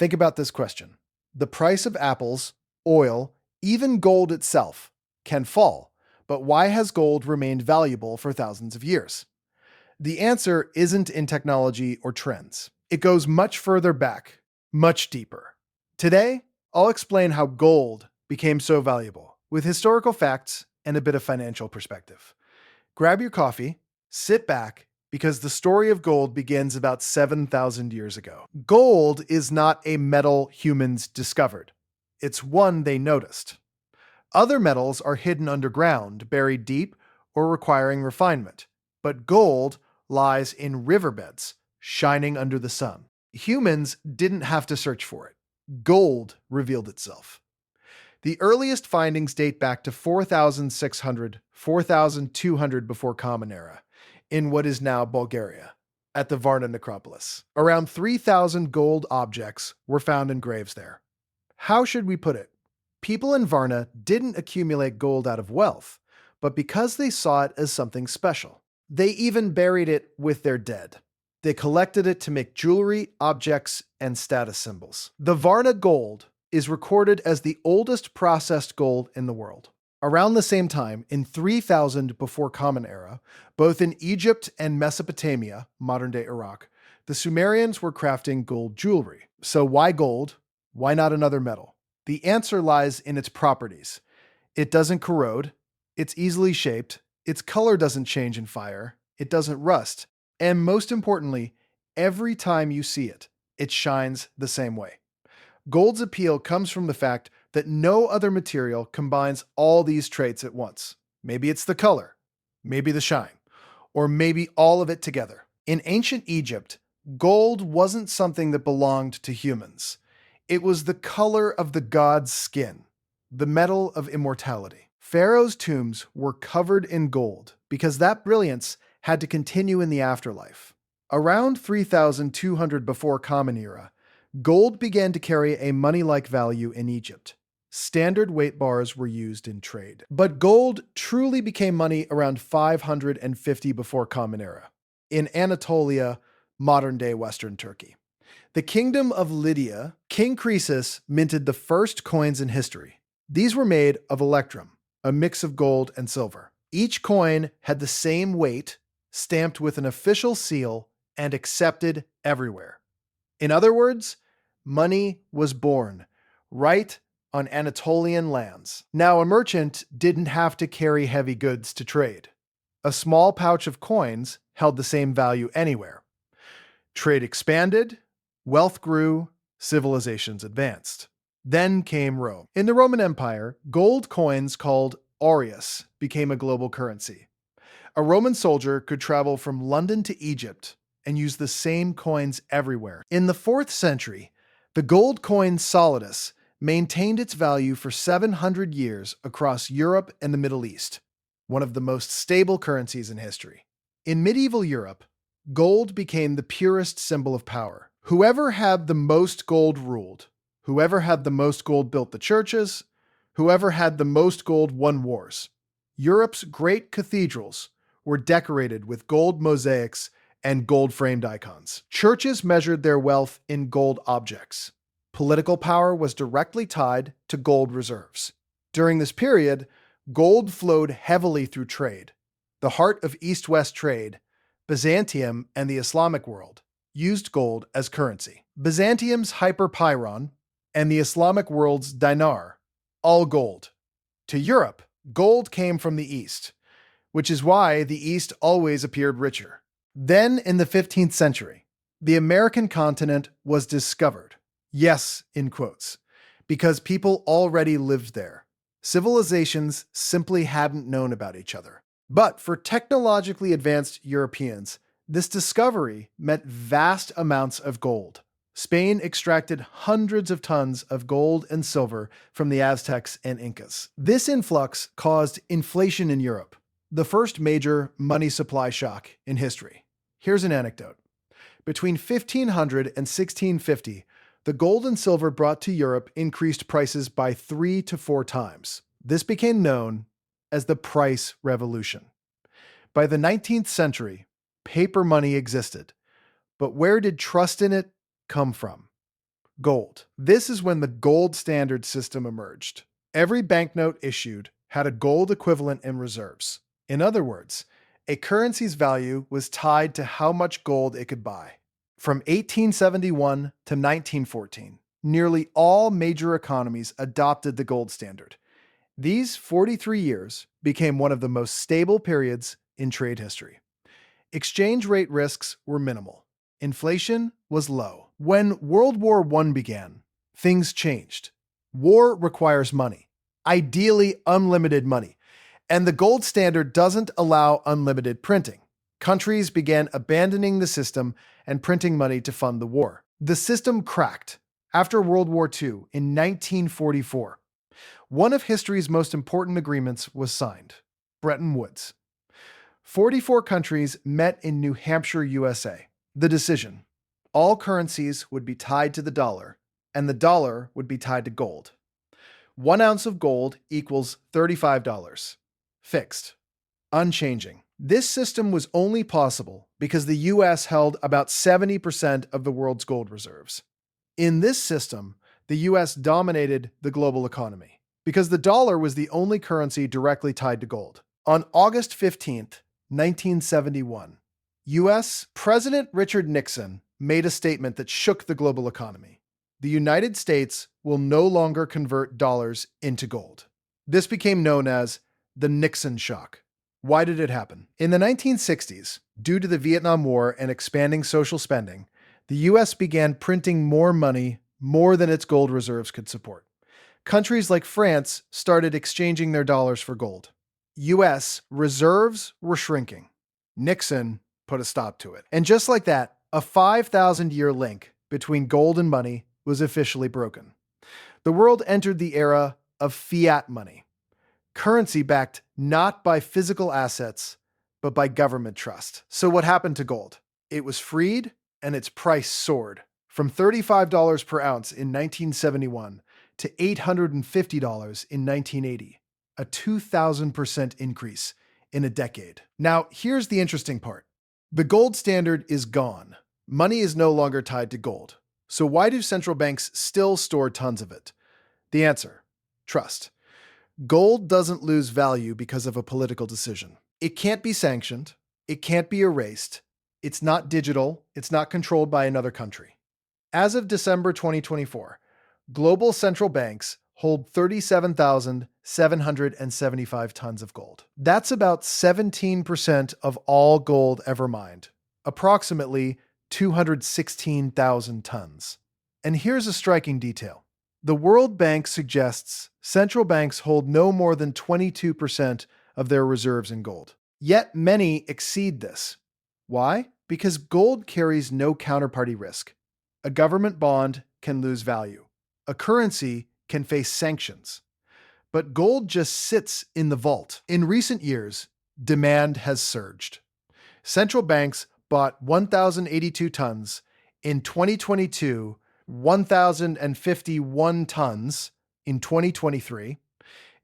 Think about this question. The price of apples, oil, even gold itself can fall, but why has gold remained valuable for thousands of years? The answer isn't in technology or trends. It goes much further back, much deeper. Today, I'll explain how gold became so valuable, with historical facts and a bit of financial perspective. Grab your coffee, sit back, because the story of gold begins about 7,000 years ago. Gold is not a metal humans discovered. It's one they noticed. Other metals are hidden underground, buried deep, or requiring refinement. But gold lies in riverbeds, shining under the sun. Humans didn't have to search for it. Gold revealed itself. The earliest findings date back to 4,600, 4,200 before Common Era, in what is now Bulgaria, at the Varna necropolis. Around 3,000 gold objects were found in graves there. How should we put it? People in Varna didn't accumulate gold out of wealth, but because they saw it as something special. They even buried it with their dead. They collected it to make jewelry, objects, and status symbols. The Varna gold is recorded as the oldest processed gold in the world. Around the same time, in 3000 before Common Era, both in Egypt and Mesopotamia, modern-day Iraq, the Sumerians were crafting gold jewelry. So why gold? Why not another metal? The answer lies in its properties. It doesn't corrode, it's easily shaped, its color doesn't change in fire, it doesn't rust, and most importantly, every time you see it, it shines the same way. Gold's appeal comes from the fact that no other material combines all these traits at once. Maybe it's the color, maybe the shine, or maybe all of it together. In ancient Egypt, gold wasn't something that belonged to humans. It was the color of the god's skin, the metal of immortality. Pharaoh's tombs were covered in gold because that brilliance had to continue in the afterlife. Around 3,200 before Common Era, gold began to carry a money-like value in Egypt. Standard weight bars were used in trade. But gold truly became money around 550 before Common Era, in Anatolia, modern-day Western Turkey. The Kingdom of Lydia, King Croesus minted the first coins in history. These were made of electrum, a mix of gold and silver. Each coin had the same weight, stamped with an official seal, and accepted everywhere. In other words, money was born, right on Anatolian lands. Now, a merchant didn't have to carry heavy goods to trade. A small pouch of coins held the same value anywhere. Trade expanded, wealth grew, civilizations advanced. Then came Rome. In the Roman Empire, gold coins called aureus became a global currency. A Roman soldier could travel from London to Egypt and use the same coins everywhere. In the 4th century, the gold coin solidus maintained its value for 700 years across Europe and the Middle East, one of the most stable currencies in history. In medieval Europe, gold became the purest symbol of power. Whoever had the most gold ruled. Whoever had the most gold built the churches. Whoever had the most gold won wars. Europe's great cathedrals were decorated with gold mosaics and gold-framed icons. Churches measured their wealth in gold objects. Political power was directly tied to gold reserves. During this period, gold flowed heavily through trade. The heart of East-West trade, Byzantium and the Islamic world, used gold as currency. Byzantium's hyperpyron and the Islamic world's dinar, all gold. To Europe, gold came from the East, which is why the East always appeared richer. Then, in the 15th century, the American continent was discovered. Yes, in quotes, because people already lived there. Civilizations simply hadn't known about each other. But for technologically advanced Europeans, this discovery meant vast amounts of gold. Spain extracted hundreds of tons of gold and silver from the Aztecs and Incas. This influx caused inflation in Europe, the first major money supply shock in history. Here's an anecdote. Between 1500 and 1650, the gold and silver brought to Europe increased prices by 3 to 4 times. This became known as the Price Revolution. By the 19th century, paper money existed. But where did trust in it come from? Gold. This is when the gold standard system emerged. Every banknote issued had a gold equivalent in reserves. In other words, a currency's value was tied to how much gold it could buy. From 1871 to 1914, nearly all major economies adopted the gold standard. These 43 years became one of the most stable periods in trade history. Exchange rate risks were minimal. Inflation was low. When World War I began, things changed. War requires money, ideally unlimited money, and the gold standard doesn't allow unlimited printing. Countries began abandoning the system and printing money to fund the war. The system cracked after World War II in 1944. One of history's most important agreements was signed, Bretton Woods. 44 countries met in New Hampshire, USA. The decision: all currencies would be tied to the dollar, and the dollar would be tied to gold. 1 ounce of gold equals $35. Fixed. Unchanging. This system was only possible because the US held about 70% of the world's gold reserves. In this system, the US dominated the global economy because the dollar was the only currency directly tied to gold. On August 15th, 1971, US President Richard Nixon made a statement that shook the global economy. The United States will no longer convert dollars into gold. This became known as the Nixon shock. Why did it happen? In the 1960s, due to the Vietnam War and expanding social spending, the US began printing more money, more than its gold reserves could support. Countries like France started exchanging their dollars for gold. US reserves were shrinking. Nixon put a stop to it. And just like that, a 5,000-year link between gold and money was officially broken. The world entered the era of fiat money, currency backed not by physical assets, but by government trust. So what happened to gold? It was freed, and its price soared from $35 per ounce in 1971 to $850 in 1980, a 2,000% increase in a decade. Now, here's the interesting part. The gold standard is gone. Money is no longer tied to gold. So why do central banks still store tons of it? The answer: trust. Gold doesn't lose value because of a political decision. It can't be sanctioned. It can't be erased. It's not digital. It's not controlled by another country. As of December 2024, global central banks hold 37,775 tons of gold. That's about 17% of all gold ever mined, approximately 216,000 tons. And here's a striking detail. The World Bank suggests central banks hold no more than 22% of their reserves in gold. Yet many exceed this. Why? Because gold carries no counterparty risk. A government bond can lose value. A currency can face sanctions. But gold just sits in the vault. In recent years, demand has surged. Central banks bought 1,082 tons in 2022, 1,051 tons in 2023,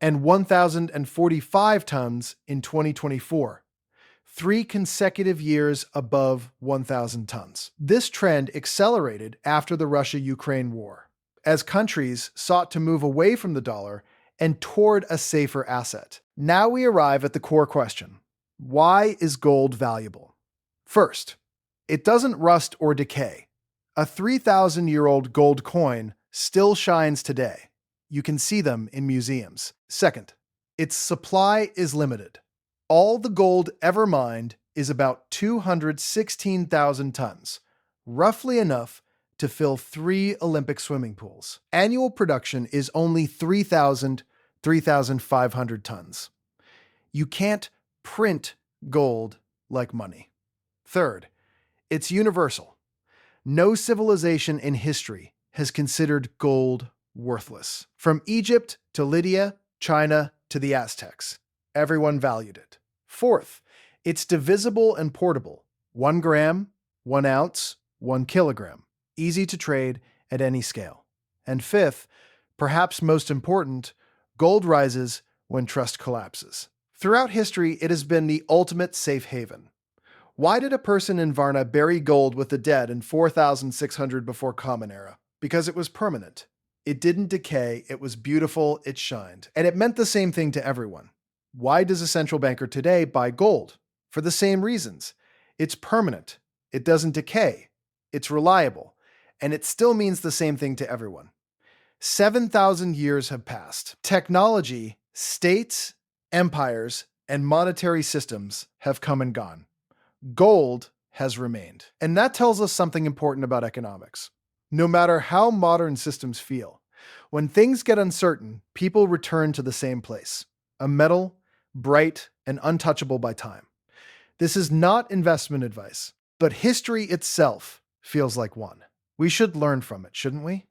and 1,045 tons in 2024. 3 consecutive years above 1,000 tons. This trend accelerated after the Russia-Ukraine war, as countries sought to move away from the dollar and toward a safer asset. Now we arrive at the core question: why is gold valuable? First, it doesn't rust or decay. A 3,000-year-old gold coin still shines today. You can see them in museums. Second, its supply is limited. All the gold ever mined is about 216,000 tons, roughly enough to fill 3 Olympic swimming pools. Annual production is only 3,500 tons. You can't print gold like money. Third, it's universal. No civilization in history has considered gold worthless. From Egypt to Lydia, China to the Aztecs, everyone valued it. Fourth, it's divisible and portable. 1 gram, 1 ounce, 1 kilogram. Easy to trade at any scale. And fifth, perhaps most important, gold rises when trust collapses. Throughout history, it has been the ultimate safe haven. Why did a person in Varna bury gold with the dead in 4,600 before Common Era? Because it was permanent. It didn't decay, it was beautiful, it shined. And it meant the same thing to everyone. Why does a central banker today buy gold? For the same reasons. It's permanent, it doesn't decay, it's reliable, and it still means the same thing to everyone. 7,000 years have passed. Technology, states, empires, and monetary systems have come and gone. Gold has remained. And that tells us something important about economics. No matter how modern systems feel, when things get uncertain, people return to the same place: a metal, bright, and untouchable by time. This is not investment advice, but history itself feels like one. We should learn from it, shouldn't we?